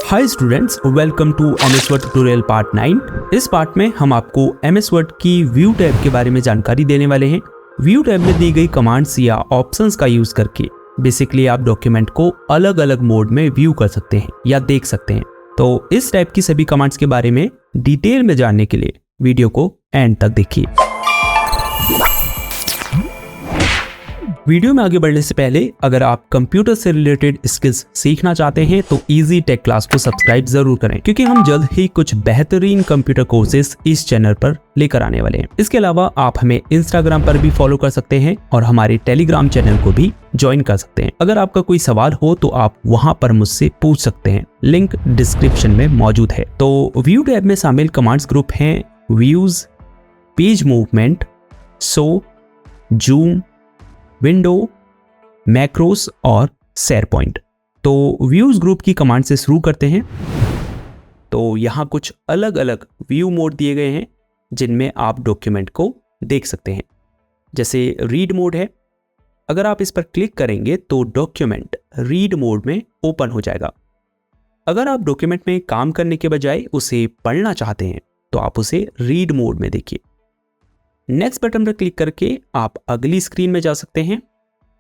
Hi students, welcome to MS Word tutorial part 9। इस part में हम आपको एमएस वर्ड की व्यू टैब के बारे में जानकारी देने वाले हैं। व्यू टैब में दी गई कमांड्स या ऑप्शंस का यूज करके बेसिकली आप डॉक्यूमेंट को अलग अलग मोड में व्यू कर सकते हैं या देख सकते हैं। तो इस टाइप की सभी कमांड्स के बारे में डिटेल में जानने के लिए वीडियो को एंड तक देखिए। वीडियो में आगे बढ़ने से पहले अगर आप कंप्यूटर से रिलेटेड स्किल्स सीखना चाहते हैं तो इजी टेक क्लास को सब्सक्राइब जरूर करें, क्योंकि हम जल्द ही कुछ बेहतरीन कंप्यूटर कोर्सेज इस चैनल पर लेकर आने वाले हैं। इसके अलावा आप हमें इंस्टाग्राम पर भी फॉलो कर सकते हैं और हमारे टेलीग्राम चैनल को भी ज्वाइन कर सकते हैं। अगर आपका कोई सवाल हो तो आप वहां पर मुझसे पूछ सकते हैं, लिंक डिस्क्रिप्शन में मौजूद है। तो व्यू टैब में शामिल कमांड्स ग्रुप हैं views, page movement, show, zoom, window, macros और शेयर पॉइंट। तो व्यूज ग्रुप की कमांड से शुरू करते हैं। तो यहाँ कुछ अलग अलग व्यू मोड दिए गए हैं जिनमें आप डॉक्यूमेंट को देख सकते हैं। जैसे रीड मोड है, अगर आप इस पर क्लिक करेंगे तो डॉक्यूमेंट रीड मोड में ओपन हो जाएगा। अगर आप डॉक्यूमेंट में काम करने के बजाय उसे पढ़ना चाहते हैं तो आप उसे रीड मोड में देखिए। नेक्स्ट बटन पर क्लिक करके आप अगली स्क्रीन में जा सकते हैं।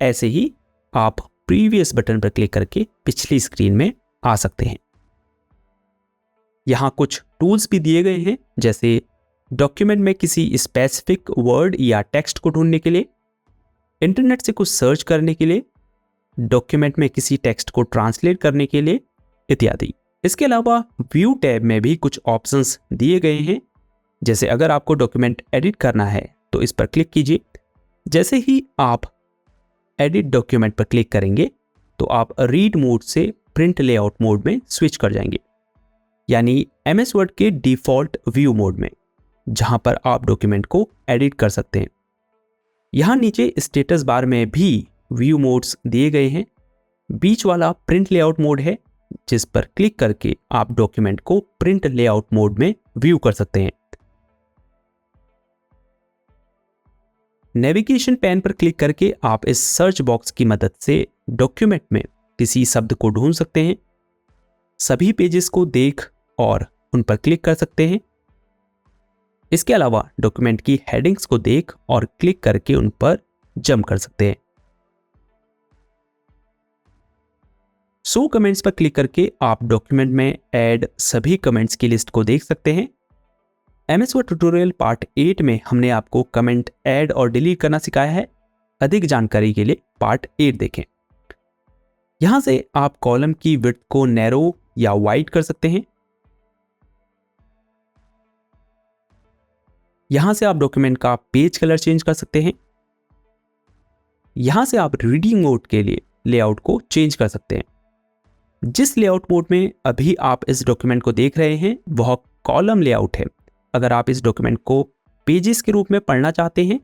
ऐसे ही आप प्रीवियस बटन पर क्लिक करके पिछली स्क्रीन में आ सकते हैं। यहां कुछ टूल्स भी दिए गए हैं, जैसे डॉक्यूमेंट में किसी स्पेसिफिक वर्ड या टेक्स्ट को ढूंढने के लिए, इंटरनेट से कुछ सर्च करने के लिए, डॉक्यूमेंट में किसी टेक्स्ट को ट्रांसलेट करने के लिए इत्यादि। इसके अलावा व्यू टैब में भी कुछ ऑप्शंस दिए गए हैं, जैसे अगर आपको डॉक्यूमेंट एडिट करना है तो इस पर क्लिक कीजिए। जैसे ही आप एडिट डॉक्यूमेंट पर क्लिक करेंगे तो आप रीड मोड से प्रिंट लेआउट मोड में स्विच कर जाएंगे, यानी एमएस वर्ड के डिफॉल्ट व्यू मोड में, जहां पर आप डॉक्यूमेंट को एडिट कर सकते हैं। यहां नीचे स्टेटस बार में भी व्यू मोड्स दिए गए हैं। बीच वाला प्रिंट लेआउट मोड है, जिस पर क्लिक करके आप डॉक्यूमेंट को प्रिंट लेआउट मोड में व्यू कर सकते हैं। नेविगेशन पैन पर क्लिक करके आप इस सर्च बॉक्स की मदद से डॉक्यूमेंट में किसी शब्द को ढूंढ सकते हैं, सभी पेजेस को देख और उन पर क्लिक कर सकते हैं। इसके अलावा डॉक्यूमेंट की हेडिंग्स को देख और क्लिक करके उन पर जंप कर सकते हैं। शो कमेंट्स पर क्लिक करके आप डॉक्यूमेंट में ऐड सभी कमेंट्स की लिस्ट को देख सकते हैं। एमएस वर्ड ट्यूटोरियल पार्ट 8 में हमने आपको कमेंट ऐड और डिलीट करना सिखाया है। अधिक जानकारी के लिए पार्ट 8 देखें। यहां से आप कॉलम की विड्थ को नैरो या वाइड कर सकते हैं। यहां से आप डॉक्यूमेंट का पेज कलर चेंज कर सकते हैं। यहां से आप रीडिंग मोड के लिए लेआउट को चेंज कर सकते हैं। जिस लेआउट मोड में अभी आप इस डॉक्यूमेंट को देख रहे हैं वह कॉलम लेआउट है। अगर आप इस डॉक्यूमेंट को पेजेस के रूप में पढ़ना चाहते हैं,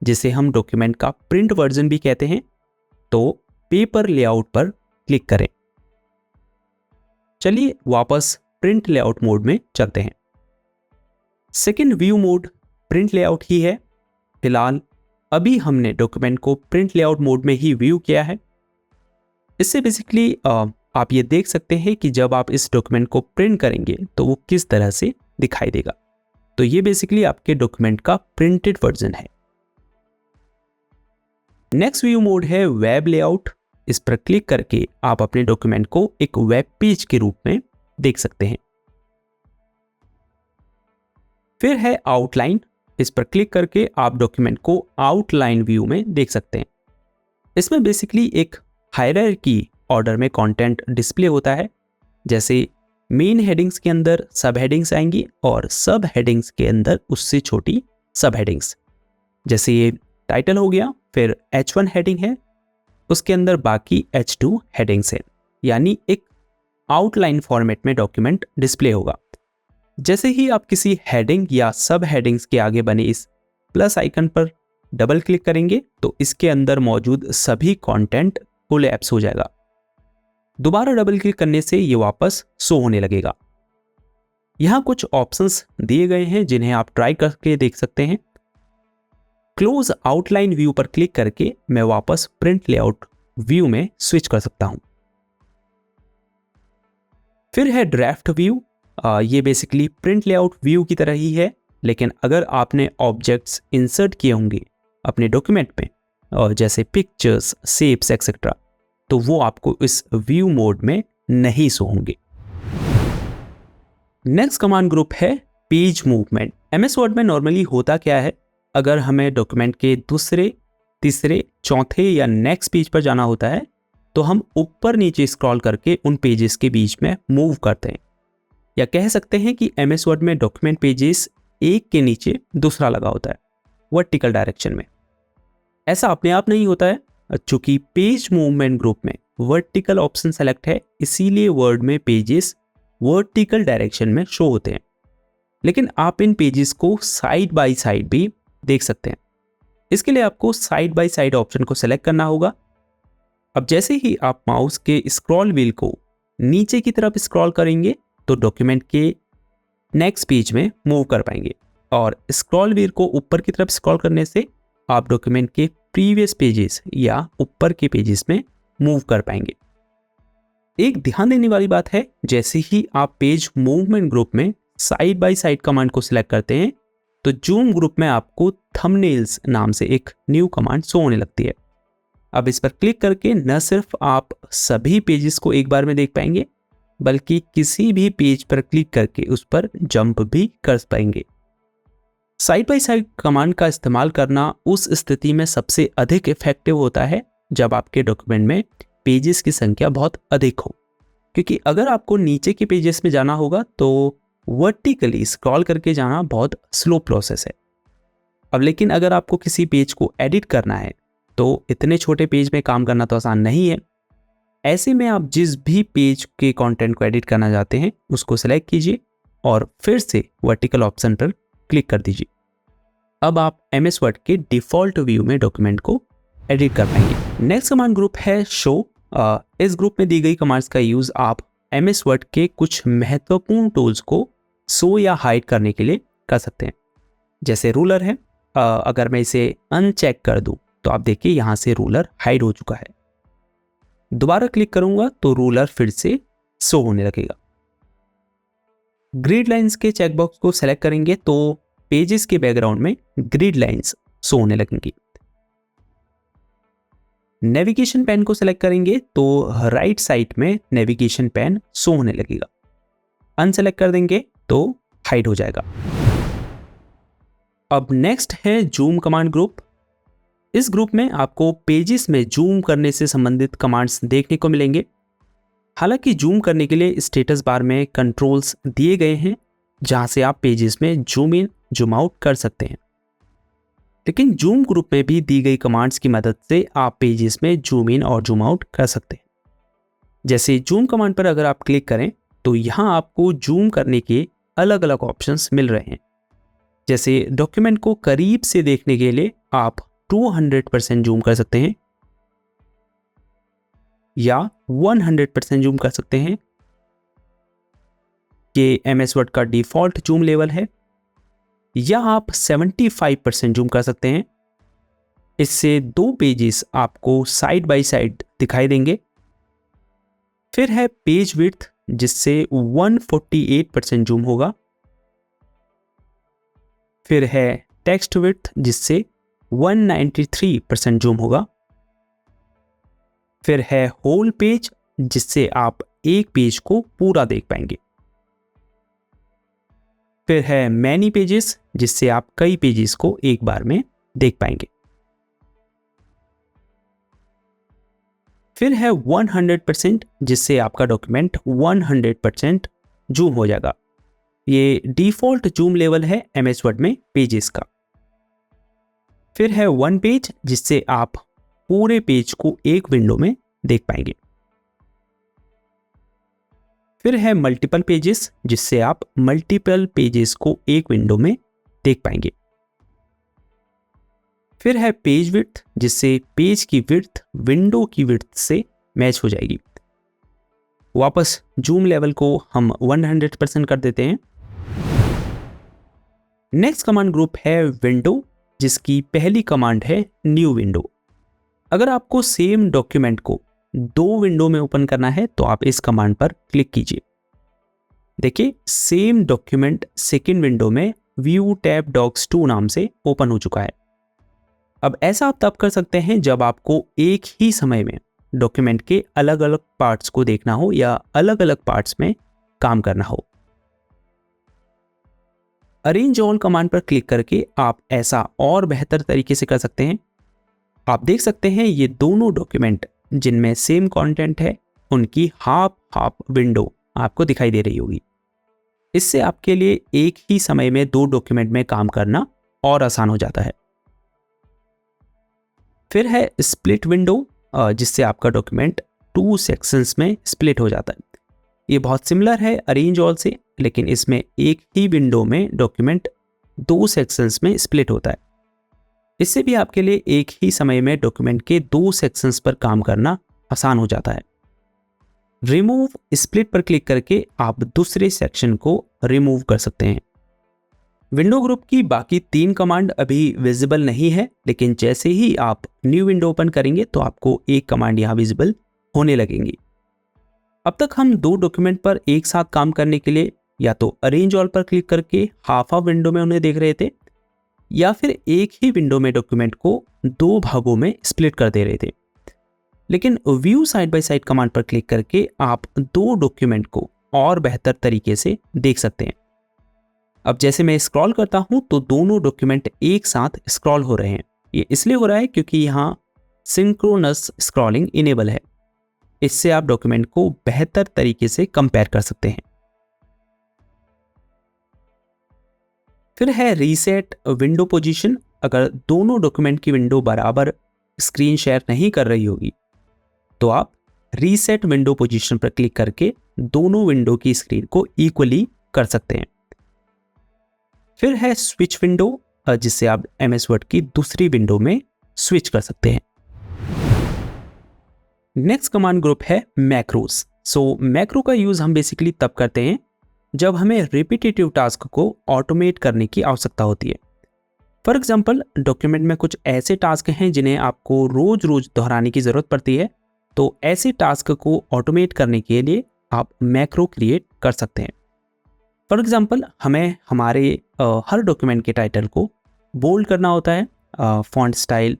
जिसे हम डॉक्यूमेंट का प्रिंट वर्जन भी कहते हैं, तो पेपर लेआउट पर क्लिक करें। चलिए वापस प्रिंट लेआउट मोड में चलते हैं। Second view mode print layout ही है। फिलहाल अभी हमने डॉक्यूमेंट को प्रिंट लेआउट मोड में ही व्यू किया है। इससे बेसिकली आप ये देख सकते हैं कि जब आप इस डॉक्यूमेंट को प्रिंट करेंगे तो वो किस तरह से दिखाई देगा। तो ये बेसिकली आपके डॉक्यूमेंट का प्रिंटेड वर्जन है। नेक्स्ट व्यू मोड है वेब लेआउट। इस पर क्लिक करके आप अपने डॉक्यूमेंट को एक वेब पेज के रूप में देख सकते हैं। फिर है आउटलाइन। इस पर क्लिक करके आप डॉक्यूमेंट को आउटलाइन व्यू में देख सकते हैं। इसमें बेसिकली एक हायरार्की ऑर्डर में कंटेंट डिस्प्ले होता है, जैसे मेन हेडिंग्स के अंदर सब हेडिंग्स आएंगी और सब हेडिंग्स के अंदर उससे छोटी सब हेडिंग्स। जैसे ये टाइटल हो गया, फिर H1 हेडिंग है, उसके अंदर बाकी H2 हेडिंग्स हैं, यानी एक आउटलाइन फॉर्मेट में डॉक्यूमेंट डिस्प्ले होगा। जैसे ही आप किसी हेडिंग या सब हेडिंग्स के आगे बने इस प्लस आइकन पर डबल क्लिक करेंगे तो इसके अंदर मौजूद सभी कंटेंट कोलैप्स हो जाएगा। दोबारा डबल क्लिक करने से ये वापस शो होने लगेगा। यहां कुछ ऑप्शंस दिए गए हैं जिन्हें आप ट्राई करके देख सकते हैं। क्लोज आउटलाइन व्यू पर क्लिक करके मैं वापस प्रिंट लेआउट व्यू में स्विच कर सकता हूं। फिर है ड्राफ्ट व्यू। ये बेसिकली प्रिंट लेआउट व्यू की तरह ही है, लेकिन अगर आपने ऑब्जेक्ट्स इंसर्ट किए होंगे अपने डॉक्यूमेंट में, और जैसे पिक्चर्स, शेप्स एक्सेट्रा, तो वो आपको इस व्यू मोड में नहीं शो होंगे। नेक्स्ट कमांड ग्रुप है पेज मूवमेंट। एमएस वर्ड में नॉर्मली होता क्या है, अगर हमें डॉक्यूमेंट के दूसरे, तीसरे, चौथे या नेक्स्ट पेज पर जाना होता है तो हम ऊपर नीचे स्क्रॉल करके उन पेजेस के बीच में मूव करते हैं, या कह सकते हैं कि एमएस वर्ड में डॉक्यूमेंट पेजेस एक के नीचे दूसरा लगा होता है वर्टिकल डायरेक्शन में। ऐसा अपने आप नहीं होता है, चूंकि पेज मूवमेंट ग्रुप में वर्टिकल ऑप्शन सेलेक्ट है, इसीलिए वर्ड में पेजेस वर्टिकल डायरेक्शन में शो होते हैं। लेकिन आप इन पेजेस को साइड बाय साइड भी देख सकते हैं। इसके लिए आपको साइड बाय साइड ऑप्शन को सेलेक्ट करना होगा। अब जैसे ही आप माउस के स्क्रॉल व्हील को नीचे की तरफ स्क्रॉल करेंगे तो डॉक्यूमेंट के नेक्स्ट पेज में मूव कर पाएंगे, और स्क्रॉल व्हील को ऊपर की तरफ स्क्रॉल करने से आप डॉक्यूमेंट के प्रीवियस पेजेस या ऊपर के पेजेस में मूव कर पाएंगे। एक ध्यान देने वाली बात है, जैसे ही आप पेज मूवमेंट ग्रुप में साइड बाय साइड कमांड को सिलेक्ट करते हैं तो जूम ग्रुप में आपको थंबनेल्स नाम से एक न्यू कमांड शो होने लगती है। अब इस पर क्लिक करके न सिर्फ आप सभी पेजेस को एक बार में देख पाएंगे, बल्कि किसी भी पेज पर क्लिक करके उस पर जंप भी कर पाएंगे। साइड बाय साइड कमांड का इस्तेमाल करना उस स्थिति में सबसे अधिक इफेक्टिव होता है जब आपके डॉक्यूमेंट में पेजेस की संख्या बहुत अधिक हो, क्योंकि अगर आपको नीचे के पेजेस में जाना होगा तो वर्टिकली स्क्रॉल करके जाना बहुत स्लो प्रोसेस है। अब लेकिन अगर आपको किसी पेज को एडिट करना है तो इतने छोटे पेज में काम करना तो आसान नहीं है। ऐसे में आप जिस भी पेज के कंटेंट को एडिट करना चाहते हैं उसको सेलेक्ट कीजिए और फिर से वर्टिकल ऑप्शन पर क्लिक कर दीजिए। अब आप एमएस वर्ड के डिफॉल्ट व्यू में डॉक्यूमेंट को एडिट कर पाएंगे। नेक्स्ट कमांड ग्रुप है शो। इस ग्रुप में दी गई कमांड्स का यूज आप एमएस वर्ड के कुछ महत्वपूर्ण टूल्स को शो या हाइड करने के लिए कर सकते हैं। जैसे रूलर है, अगर मैं इसे अनचेक कर दूं तो आप देखिए यहां से रूलर हाइड हो चुका है। दोबारा क्लिक करूंगा तो रूलर फिर से शो होने लगेगा। ग्रिड लाइंस के चेकबॉक्स को सेलेक्ट करेंगे तो पेजेस के बैकग्राउंड में ग्रिड लाइंस शो होने लगेंगी। नेविगेशन पेन को सेलेक्ट करेंगे तो राइट साइड में नेविगेशन पेन शो होने लगेगा। अनसेलेक्ट कर देंगे तो हाइड हो जाएगा। अब नेक्स्ट है जूम कमांड ग्रुप। इस ग्रुप में आपको पेजेस में जूम करने से संबंधित कमांड्स देखने को मिलेंगे। हालांकि जूम करने के लिए स्टेटस बार में कंट्रोल्स दिए गए हैं जहां से आप पेजेस में जूम इन जूम आउट कर सकते हैं, लेकिन जूम ग्रुप में भी दी गई कमांड्स की मदद से आप पेजेस में जूम इन और जूम आउट कर सकते हैं। जैसे जूम कमांड पर अगर आप क्लिक करें तो यहां आपको जूम करने के अलग अलग ऑप्शंस मिल रहे हैं। जैसे डॉक्यूमेंट को करीब से देखने के लिए आप 200% जूम कर सकते हैं या 100% जूम कर सकते हैं। ये एमएस वर्ड का डिफॉल्ट जूम लेवल है। या आप 75% जूम कर सकते हैं। इससे दो पेजेस आपको साइड बाय साइड दिखाई देंगे। फिर है पेज विड्थ, जिससे 148% जूम होगा। फिर है टेक्स्ट विड्थ, जिससे 193% जूम होगा। फिर है होल पेज, जिससे आप एक पेज को पूरा देख पाएंगे। फिर है मैनी पेजेस, जिससे आप कई पेजेस को एक बार में देख पाएंगे। फिर है 100%, जिससे आपका डॉक्यूमेंट 100% जूम हो जाएगा। ये डिफॉल्ट जूम लेवल है एमएस वर्ड में पेजेस का। फिर है वन पेज, जिससे आप पूरे पेज को एक विंडो में देख पाएंगे। फिर है मल्टीपल पेजेस, जिससे आप मल्टीपल पेजेस को एक विंडो में देख पाएंगे। फिर है पेज विड्थ, जिससे पेज की विड्थ विंडो की विड्थ से मैच हो जाएगी। वापस जूम लेवल को हम 100% कर देते हैं। नेक्स्ट कमांड ग्रुप है विंडो, जिसकी पहली कमांड है न्यू विंडो। अगर आपको सेम डॉक्यूमेंट को दो विंडो में ओपन करना है तो आप इस कमांड पर क्लिक कीजिए। देखिए सेम डॉक्यूमेंट सेकेंड विंडो में व्यू टैब डॉक्स 2 नाम से ओपन हो चुका है। अब ऐसा आप तब कर सकते हैं जब आपको एक ही समय में डॉक्यूमेंट के अलग अलग पार्ट्स को देखना हो या अलग अलग पार्ट्स में काम करना हो। अरेंज ऑल कमांड पर क्लिक करके आप ऐसा और बेहतर तरीके से कर सकते हैं। आप देख सकते हैं ये दोनों डॉक्यूमेंट जिनमें सेम कंटेंट है उनकी हाफ हाफ विंडो आपको दिखाई दे रही होगी। इससे आपके लिए एक ही समय में दो डॉक्यूमेंट में काम करना और आसान हो जाता है। फिर है स्प्लिट विंडो, जिससे आपका डॉक्यूमेंट 2 सेक्शंस में स्प्लिट हो जाता है। ये बहुत सिमिलर है अरेंज ऑल से, लेकिन इसमें एक ही विंडो में डॉक्यूमेंट 2 सेक्शंस में स्प्लिट होता है। इससे भी आपके लिए एक ही समय में डॉक्यूमेंट के 2 सेक्शंस पर काम करना आसान हो जाता है। रिमूव स्प्लिट पर क्लिक करके आप दूसरे सेक्शन को रिमूव कर सकते हैं। विंडो ग्रुप की बाकी 3 कमांड अभी विजिबल नहीं है, लेकिन जैसे ही आप न्यू विंडो ओपन करेंगे तो आपको एक कमांड यहाँ विजिबल होने लगेंगी। अब तक हम 2 डॉक्यूमेंट पर एक साथ काम करने के लिए या तो अरेंज ऑल पर क्लिक करके हाफ ऑफ विंडो में उन्हें देख रहे थे, या फिर एक ही विंडो में डॉक्यूमेंट को 2 भागों में स्प्लिट कर दे रहे थे। लेकिन view side by side command पर क्लिक करके आप 2 डॉक्यूमेंट को और बेहतर तरीके से देख सकते हैं। अब जैसे मैं स्क्रॉल करता हूं तो दोनों डॉक्यूमेंट एक साथ स्क्रॉल हो रहे हैं। ये इसलिए हो रहा है क्योंकि यहाँ सिंक्रोनस स्क्रॉलिंग इनेबल है। इससे आप डॉक्यूमेंट को बेहतर तरीके से कंपेयर कर सकते हैं। फिर है रीसेट विंडो पोजीशन। अगर दोनों डॉक्यूमेंट की विंडो बराबर स्क्रीन शेयर नहीं कर रही होगी तो आप रीसेट विंडो पोजीशन पर क्लिक करके दोनों विंडो की स्क्रीन को इक्वली कर सकते हैं। फिर है स्विच विंडो, जिससे आप MS वर्ड की दूसरी विंडो में स्विच कर सकते हैं। नेक्स्ट कमांड ग्रुप है मैक्रोस। मैक्रो का यूज हम बेसिकली तब करते हैं जब हमें रिपीटेटिव टास्क को ऑटोमेट करने की आवश्यकता होती है। फॉर एग्जाम्पल डॉक्यूमेंट में कुछ ऐसे टास्क हैं जिन्हें आपको रोज रोज दोहराने की जरूरत पड़ती है, तो ऐसे टास्क को ऑटोमेट करने के लिए आप मैक्रो क्रिएट कर सकते हैं। फॉर एग्जाम्पल हमें हमारे हर डॉक्यूमेंट के टाइटल को बोल्ड करना होता है। Font style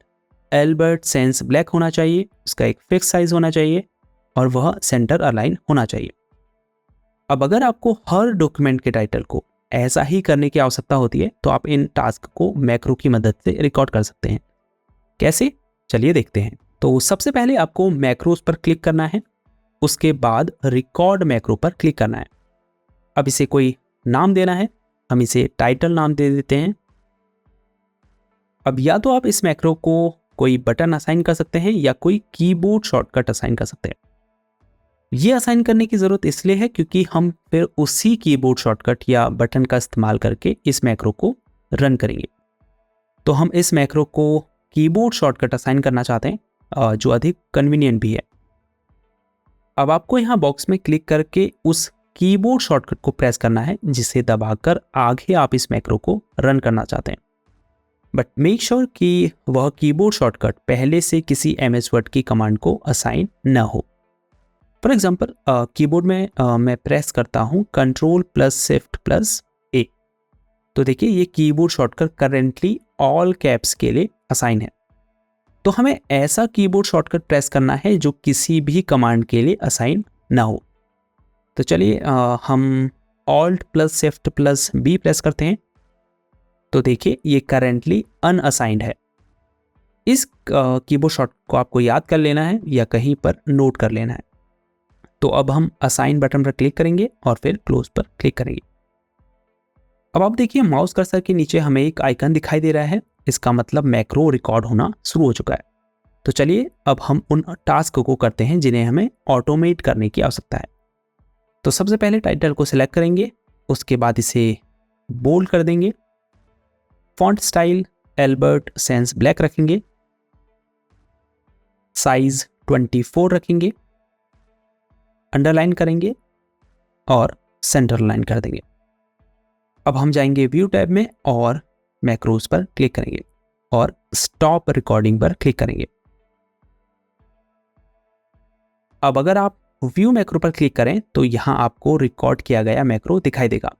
Albert sense black होना चाहिए, उसका एक फिक्स साइज होना चाहिए और वह सेंटर अलाइन होना चाहिए। अब अगर आपको हर डॉक्यूमेंट के टाइटल को ऐसा ही करने की आवश्यकता होती है तो आप इन टास्क को मैक्रो की मदद से रिकॉर्ड कर सकते हैं। कैसे, चलिए देखते हैं। तो सबसे पहले आपको मैक्रोस पर क्लिक करना है, उसके बाद रिकॉर्ड मैक्रो पर क्लिक करना है। अब इसे कोई नाम देना है, हम इसे टाइटल नाम दे देते हैं। अब या तो आप इस मैक्रो को कोई बटन असाइन कर सकते हैं या कोई कीबोर्ड शॉर्टकट असाइन कर सकते हैं। ये असाइन करने की जरूरत इसलिए है क्योंकि हम फिर उसी कीबोर्ड शॉर्टकट या बटन का इस्तेमाल करके इस मैक्रो को रन करेंगे। तो हम इस मैक्रो को कीबोर्ड शॉर्टकट असाइन करना चाहते हैं, जो अधिक कन्वीनियंट भी है। अब आपको यहाँ बॉक्स में क्लिक करके उस कीबोर्ड शॉर्टकट को प्रेस करना है जिसे दबाकर आगे आप इस मैक्रो को रन करना चाहते हैं। बट मेक श्योर कि वह कीबोर्ड शॉर्टकट पहले से किसी MS वर्ड की कमांड को असाइन न हो। फॉर एग्जाम्पल कीबोर्ड में मैं प्रेस करता हूँ Ctrl+Shift+A, तो देखिए ये keyboard shortcut currently all caps के लिए असाइन है। तो हमें ऐसा कीबोर्ड शॉर्टकट प्रेस करना है जो किसी भी कमांड के लिए असाइन ना हो। तो चलिए हम Alt+Shift+B प्रेस करते हैं, तो देखिए ये करेंटली अनअसाइंड है। इस कीबोर्ड शॉर्टकट को आपको याद कर लेना है या कहीं पर नोट कर लेना है। तो अब हम असाइन बटन पर क्लिक करेंगे और फिर क्लोज पर क्लिक करेंगे। अब आप देखिए माउस कर्सर के नीचे हमें एक आइकन दिखाई दे रहा है, इसका मतलब मैक्रो रिकॉर्ड होना शुरू हो चुका है। तो चलिए अब हम उन टास्क को करते हैं जिन्हें हमें ऑटोमेट करने की आवश्यकता है। तो सबसे पहले टाइटल को सिलेक्ट करेंगे, उसके बाद इसे बोल्ड कर देंगे, font style Albert sense black रखेंगे, साइज 24 रखेंगे, अंडरलाइन करेंगे और सेंटर लाइन कर देंगे। अब हम जाएंगे व्यू टैब में और मैक्रोस पर क्लिक करेंगे और स्टॉप रिकॉर्डिंग पर क्लिक करेंगे। अब अगर आप व्यू मैक्रो पर क्लिक करें तो यहाँ आपको रिकॉर्ड किया गया मैक्रो दिखाई देगा।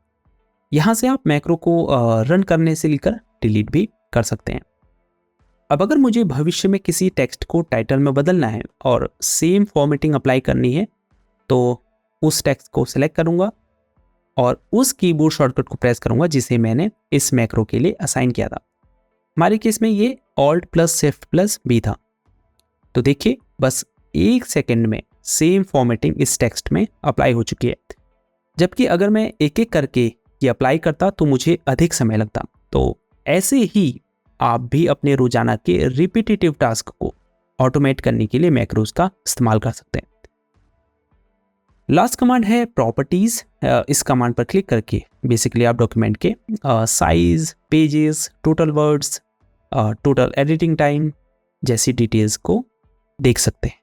यहाँ से आप मैक्रो को रन करने से लेकर डिलीट भी कर सकते हैं। अब अगर मुझे भविष्य में किसी टेक्स्ट को टाइटल में बदलना है और सेम फॉर्मेटिंग अप्लाई करनी है तो उस टेक्स्ट को सिलेक्ट करूंगा और उस कीबोर्ड शॉर्टकट को प्रेस करूंगा जिसे मैंने इस मैक्रो के लिए असाइन किया था। हमारे केस में ये Alt+Shift+B था। तो देखिए बस 1 सेकेंड में सेम फॉर्मेटिंग इस टेक्स्ट में अप्लाई हो चुकी है, जबकि अगर मैं एक एक करके ये अप्लाई करता तो मुझे अधिक समय लगता। तो ऐसे ही आप भी अपने रोजाना के रिपीटेटिव टास्क को ऑटोमेट करने के लिए मैक्रोज का इस्तेमाल कर सकते हैं। लास्ट कमांड है प्रॉपर्टीज। इस कमांड पर क्लिक करके बेसिकली आप डॉक्यूमेंट के size, pages, total words, total editing time जैसी डिटेल्स को देख सकते हैं।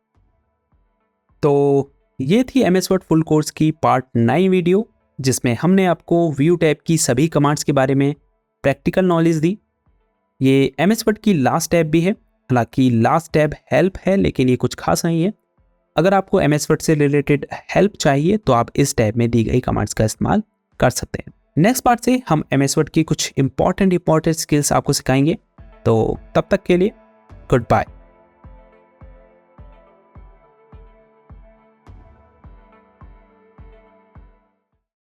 तो ये थी MS वर्ड फुल कोर्स की पार्ट 9 वीडियो, जिसमें हमने आपको व्यू टैब की सभी कमांड्स के बारे में प्रैक्टिकल नॉलेज दी। ये MS वर्ड की लास्ट टैब भी है, हालांकि लास्ट टैब हेल्प है लेकिन ये कुछ खास नहीं है। अगर आपको MS वर्ड से रिलेटेड हेल्प चाहिए तो आप इस टैब में दी गई कमांड्स का इस्तेमाल कर सकते हैं। नेक्स्ट पार्ट से हम MS वर्ड की कुछ इंपॉर्टेंट स्किल्स आपको सिखाएंगे। तो तब तक के लिए गुड बाय।